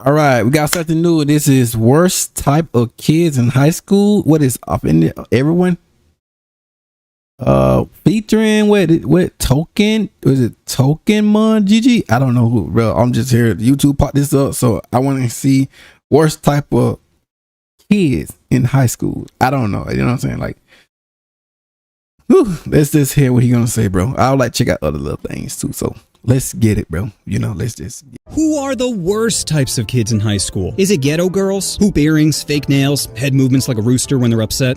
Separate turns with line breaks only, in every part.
All right, we got something new. This is worst type of kids in high school. What is offending everyone? Featuring what token? Was it Tokenmon GG? I don't know who, bro. I'm just here. YouTube popped this up, so I want to see worst type of kids in high school. I don't know. You know what I'm saying? Like, whew, let's just hear what he gonna say, bro. I would like to check out other little things too. So let's get it, bro. You know, let's just.
Who are the worst types of kids in high school? Is it ghetto girls? Hoop earrings, fake nails, head movements like a rooster when they're upset?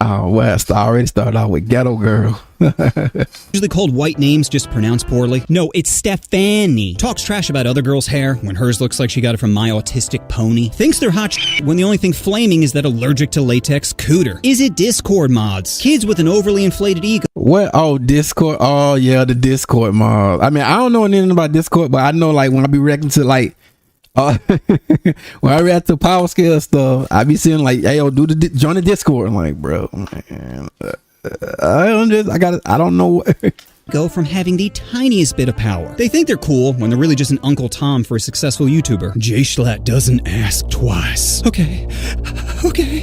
Oh, West, I already started out with ghetto girl.
Usually called white names, just pronounced poorly. No, it's Stephanie. Talks trash about other girls' hair when hers looks like she got it from My Autistic Pony. Thinks they're hot when the only thing flaming is that allergic to latex cooter. Is it Discord mods? Kids with an overly inflated ego.
What? Oh, Discord. Oh, yeah, the Discord mod. I mean, I don't know anything about Discord, but I know, like, when I be reacting to, like, when I react to power scale stuff, I be seeing, like, hey, yo, join the Discord. I'm like, bro, man, I don't know.
Go from having the tiniest bit of power. They think they're cool when they're really just an Uncle Tom for a successful YouTuber. Jay Schlatt doesn't ask twice. Okay.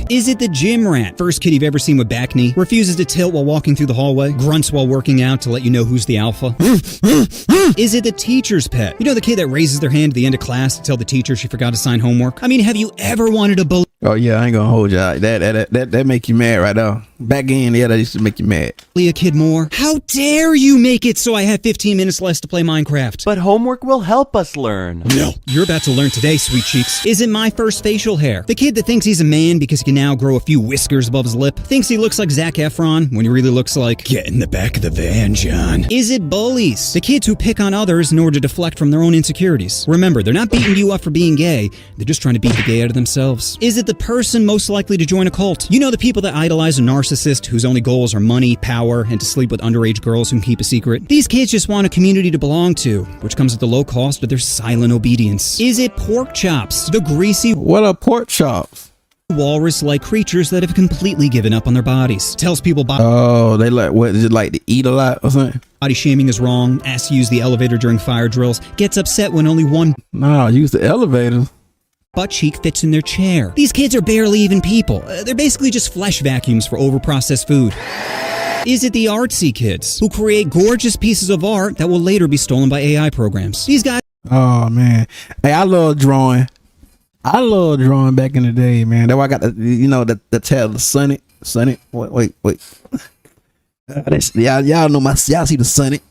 Is it the gym rat? First kid you've ever seen with back knee. Refuses to tilt while walking through the hallway. Grunts while working out to let you know who's the alpha. Is it the teacher's pet? You know the kid that raises their hand at the end of class to tell the teacher she forgot to sign homework? I mean, have you ever wanted to bully?
Oh yeah, I ain't gonna hold you. That make you mad right now. Back in, yeah, that used to make you mad.
A kid more. How dare you make it so I have 15 minutes less to play Minecraft?
But homework will help us learn.
No, you're about to learn today, sweet cheeks. Is it my first facial hair? The kid that thinks he's a man because he can now grow a few whiskers above his lip. Thinks he looks like Zac Efron when he really looks like, get in the back of the van, John. Is it bullies? The kids who pick on others in order to deflect from their own insecurities. Remember, they're not beating you up for being gay. They're just trying to beat the gay out of themselves. Is it the person most likely to join a cult? You know the people that idolize a narcissist whose only goals are money, power, and to sleep with underage girls who keep a secret? These kids just want a community to belong to, which comes at the low cost of their silent obedience. Is it pork chops? The greasy...
What are pork chops?
Walrus-like creatures that have completely given up on their bodies. Tells people
oh, they like, what is it, like to eat a lot or something?
Body shaming is wrong, asks to use the elevator during fire drills, gets upset when only one...
No, use the elevator.
Butt cheek fits in their chair. These kids are barely even people. They're basically just flesh vacuums for overprocessed food. Is it the artsy kids who create gorgeous pieces of art that will later be stolen by AI programs? These guys...
Oh, man. Hey, I love drawing. Back in the day, man. That's why I got the, you know, the tail, the Sonic. Wait. Y'all know y'all see the Sonic.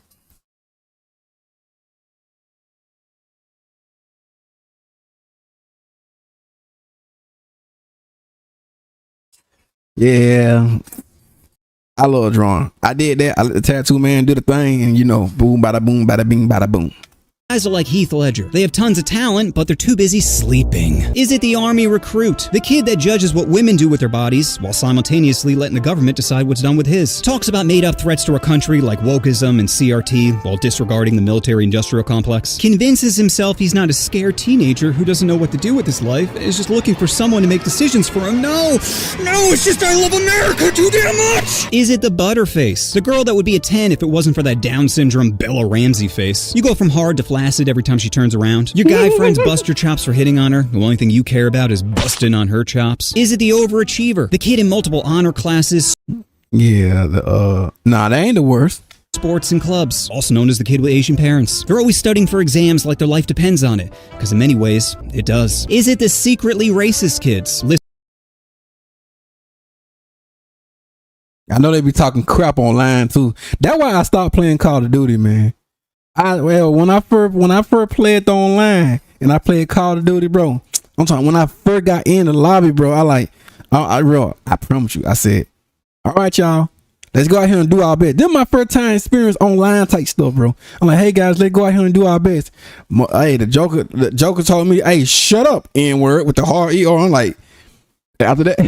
Yeah, I love drawing. I did that. I let the tattoo man do the thing, and you know, boom, bada boom, bada bing, bada boom.
Guys are like Heath Ledger. They have tons of talent, but they're too busy sleeping. Is it the army recruit? The kid that judges what women do with their bodies while simultaneously letting the government decide what's done with his. Talks about made-up threats to our country like wokeism and CRT while disregarding the military-industrial complex. Convinces himself he's not a scared teenager who doesn't know what to do with his life and is just looking for someone to make decisions for him. No, it's just I love America too damn much! Is it the butterface? The girl that would be a 10 if it wasn't for that Down syndrome Bella Ramsey face. You go from hard to flaccid every time she turns around. Your guy friends bust your chops for hitting on her. The only thing you care about is busting on her chops. Is it the overachiever? The kid in multiple honor classes.
Yeah, nah, that ain't the worst.
Sports and clubs, also known as the kid with Asian parents. They're always studying for exams like their life depends on it, because in many ways, it does. Is it the secretly racist kids?
I know they be talking crap online too. That's why I stopped playing Call of Duty, man. When I first played online and I played Call of Duty, bro. I'm talking when I first got in the lobby, bro. I promise you, I said, all right, y'all, let's go out here and do our best. This is my first time experience online type stuff, bro. I'm like, hey guys, let's go out here and do our best. Hey, the Joker told me, hey, shut up, N-word with the hard ER. I'm like, after that,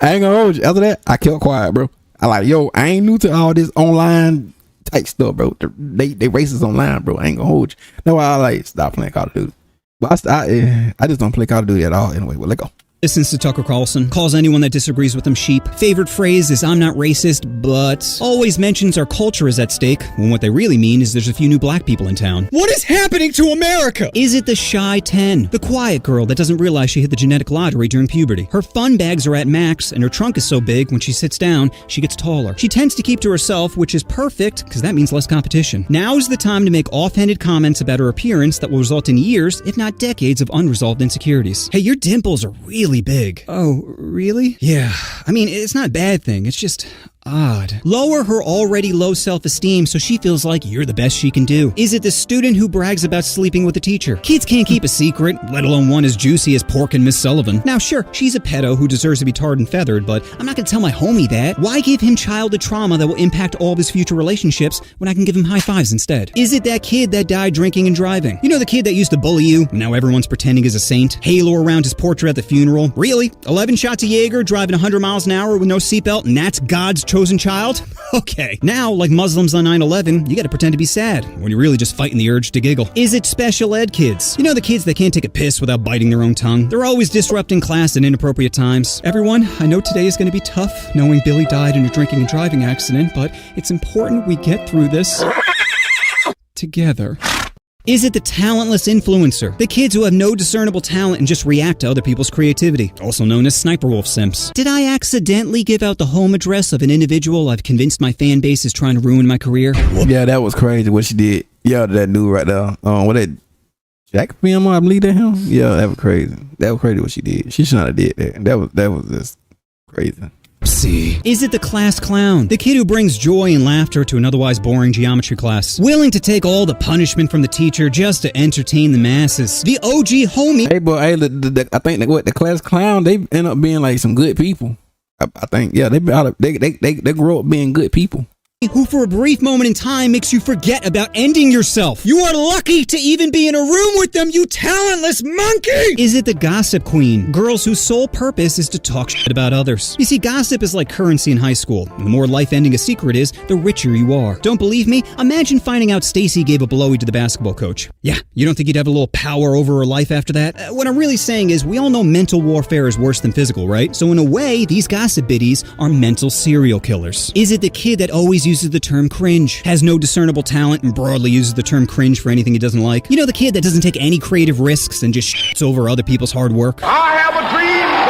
I ain't gonna hold you. After that, I kept quiet, bro. I like, yo, I ain't new to all this online type stuff, bro. They racist online, bro. I ain't gonna hold you. That's why I like stop playing Call of Duty. But I just don't play Call of Duty at all anyway. Well, let go.
Listens to Tucker Carlson, calls anyone that disagrees with him sheep. Favorite phrase is, I'm not racist, but always mentions our culture is at stake, when what they really mean is there's a few new black people in town. What is happening to America? Is it the shy 10? The quiet girl that doesn't realize she hit the genetic lottery during puberty. Her fun bags are at max, and her trunk is so big, when she sits down, she gets taller. She tends to keep to herself, which is perfect, because that means less competition. Now is the time to make offhanded comments about her appearance that will result in years, if not decades, of unresolved insecurities. Hey, your dimples are really big. Oh, really? Yeah. I mean, it's not a bad thing. It's just odd. Lower her already low self-esteem so she feels like you're the best she can do. Is it the student who brags about sleeping with a teacher? Kids can't keep a secret, let alone one as juicy as pork and Miss Sullivan. Now sure, she's a pedo who deserves to be tarred and feathered, but I'm not gonna tell my homie that. Why give him childhood trauma that will impact all of his future relationships when I can give him high fives instead? Is it that kid that died drinking and driving? You know, the kid that used to bully you, and now everyone's pretending he's a saint? Halo around his portrait at the funeral? Really? 11 shots of Jaeger, driving 100 miles an hour with no seatbelt, and that's God's chosen child? Okay. Now, like Muslims on 9/11, you gotta pretend to be sad, when you're really just fighting the urge to giggle. Is it special ed kids? You know, the kids that can't take a piss without biting their own tongue? They're always disrupting class at inappropriate times. Everyone, I know today is gonna be tough, knowing Billy died in a drinking and driving accident, but it's important we get through this together. Is it the talentless influencer? The kids who have no discernible talent and just react to other people's creativity, also known as sniper wolf simps. Did I accidentally give out the home address of an individual I've convinced my fan base is trying to ruin my career?
Yeah, that was crazy what she did. Yeah, that dude right there. What that Jack film, I believe that him? Yeah, that was crazy. That was crazy what she did. She should not have did that. That was just crazy.
See. Is it the class clown? The kid who brings joy and laughter to an otherwise boring geometry class. Willing to take all the punishment from the teacher just to entertain the masses. The OG homie.
Hey, but hey, I think the class clown, they end up being like some good people. I think, yeah, they grow up being good people.
Who for a brief moment in time makes you forget about ending yourself. You are lucky to even be in a room with them, you talentless monkey! Is it the gossip queen? Girls whose sole purpose is to talk shit about others. You see, gossip is like currency in high school. And the more life-ending a secret is, the richer you are. Don't believe me? Imagine finding out Stacy gave a blowy to the basketball coach. Yeah, you don't think you'd have a little power over her life after that? What I'm really saying is, we all know mental warfare is worse than physical, right? So in a way, these gossip biddies are mental serial killers. Is it the kid that always uses the term cringe, has no discernible talent, and broadly uses the term cringe for anything he doesn't like? You know, the kid that doesn't take any creative risks and just shits over other people's hard work?
I have a dream!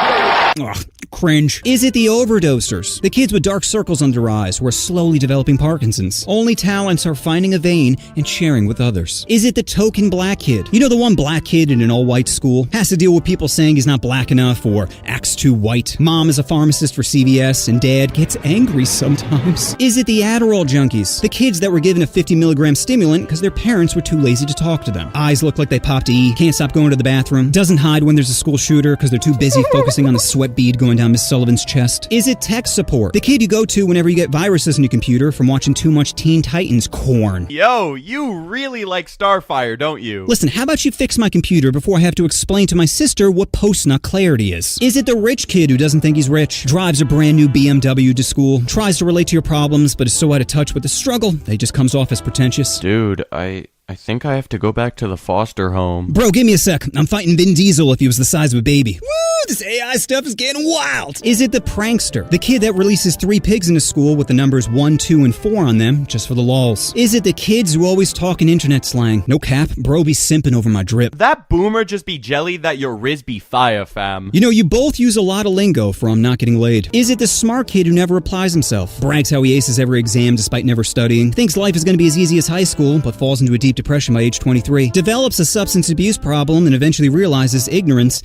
Ugh, cringe. Is it the overdosers? The kids with dark circles under their eyes who are slowly developing Parkinson's. Only talents are finding a vein and sharing with others. Is it the token black kid? You know, the one black kid in an all-white school? Has to deal with people saying he's not black enough or acts too white. Mom is a pharmacist for CVS and dad gets angry sometimes. Is it the Adderall junkies? The kids that were given a 50 milligram stimulant because their parents were too lazy to talk to them. Eyes look like they popped E, can't stop going to the bathroom, doesn't hide when there's a school shooter because they're too busy focusing on the sweat bead going down Miss Sullivan's chest. Is it tech support? The kid you go to whenever you get viruses in your computer from watching too much Teen Titans corn.
Yo, you really like Starfire, don't you?
Listen, how about you fix my computer before I have to explain to my sister what post-nut clarity is? Is it the rich kid who doesn't think he's rich, drives a brand new BMW to school, tries to relate to your problems, but is so out of touch with the struggle that he just comes off as pretentious?
Dude, I think I have to go back to the foster home.
Bro, give me a sec. I'm fighting Vin Diesel if he was the size of a baby. Woo! This AI stuff is getting wild. Is it the prankster? The kid that releases 3 pigs in his school with the numbers 1, 2, and 4 on them, just for the lols? Is it the kids who always talk in internet slang? No cap, bro be simping over my drip.
That boomer just be jelly that your Riz be fire, fam.
You know, you both use a lot of lingo from not getting laid. Is it the smart kid who never applies himself? Brags how he aces every exam despite never studying. Thinks life is going to be as easy as high school, but falls into a deep depression by age 23. Develops a substance abuse problem and eventually realizes ignorance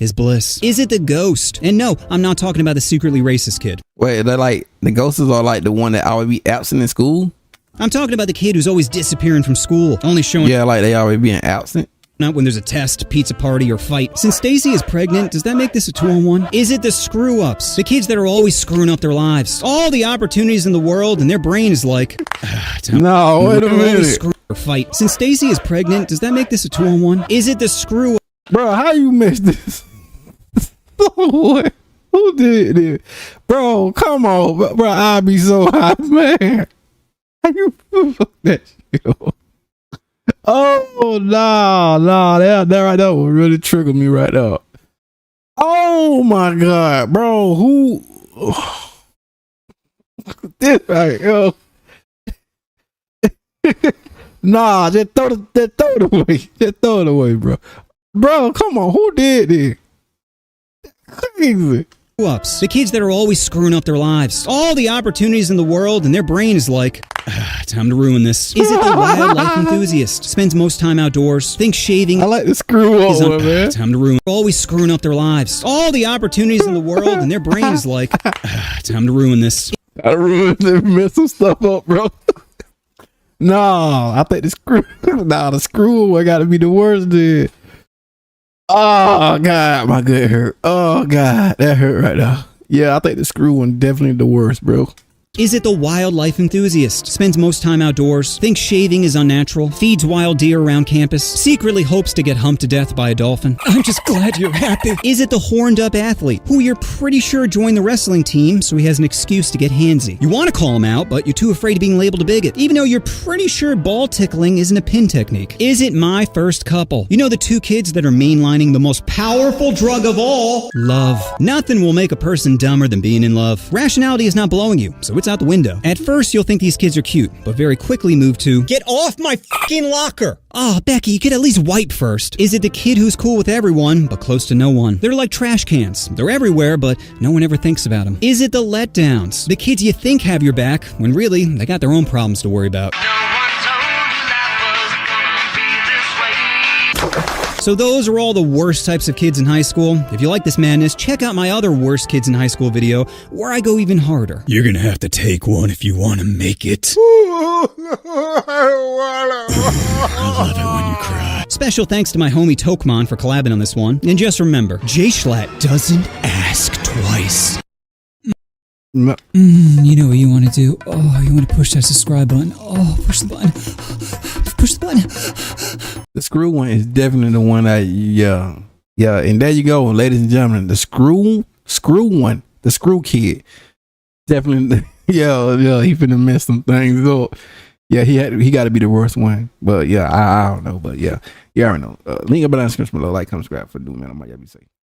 is bliss. Is it the ghost? And no, I'm not talking about the secretly racist kid.
Wait, they're like, the ghosts are like the one that always be absent in school?
I'm talking about the kid who's always disappearing from school, only showing
Yeah, like they always being absent.
not when there's a test, pizza party, or fight. Since Stacy is pregnant, does that make this a 2-on-1? Is it the screw-ups? The kids that are always screwing up their lives. All the opportunities in the world, and their brain is like,
No, wait a minute.
Screw or fight. Since Stacy is pregnant, does that make this a 2-on-1? Is it the screw?
Bro, how you missed this? Who did this? Bro, come on. Bro, I'll be so hot, man. How you fuck that shit? Oh, nah. That right there would really trigger me right now. Oh my god, bro. Who this right, yo. Nah, just throw it away. Just throw it away, bro. Bro, come on. Who did this? Crazy.
Ups. The kids that are always screwing up their lives. All the opportunities in the world, and their brain is like, time to ruin this. Is it the wildlife enthusiast? Spends most time outdoors. Thinks shaving.
I like the screw over, man.
Time to ruin. Always screwing up their lives. All the opportunities in the world, and their brain is like, time to ruin this.
I ruined and mess some stuff up, bro. No, I think the screw away got to be the worst, dude. Oh god, my gut hurt. Oh god, that hurt right now. Yeah, I think the screw one definitely the worst, bro.
Is it the wildlife enthusiast? Spends most time outdoors. Thinks shaving is unnatural. Feeds wild deer around campus. Secretly hopes to get humped to death by a dolphin. I'm just glad you're happy. Is it the horned up athlete who you're pretty sure joined the wrestling team so he has an excuse to get handsy? You want to call him out, but you're too afraid of being labeled a bigot, even though you're pretty sure ball tickling isn't a pin technique. Is it my first couple? You know the two kids that are mainlining the most powerful drug of all? Love. Nothing will make a person dumber than being in love. Rationality is not blowing you, so it's out the window. At first, you'll think these kids are cute, but very quickly move to, get off my fucking locker! Oh, Becky, you could at least wipe first. Is it the kid who's cool with everyone, but close to no one? They're like trash cans. They're everywhere, but no one ever thinks about them. Is it the letdowns? The kids you think have your back, when really, they got their own problems to worry about. So those are all the worst types of kids in high school. If you like this madness, check out my other worst kids in high school video, where I go even harder. You're gonna have to take one if you want to make it. I love it when you cry. Special thanks to my homie Tokman for collabing on this one. And just remember, J-Schlatt doesn't ask twice.
No.
You know what you want to do. Oh, you want to push that subscribe button. Oh, push the button. Push the button.
The screw one is definitely the one that, yeah. And there you go, ladies and gentlemen. The screw one, the screw kid. Definitely, yeah, he finna mess some things up. Yeah, he got to be the worst one. But yeah, I don't know. But yeah, you already know. Link up below in the description below. Like, comment, subscribe for doing that. I'm like, y'all be safe.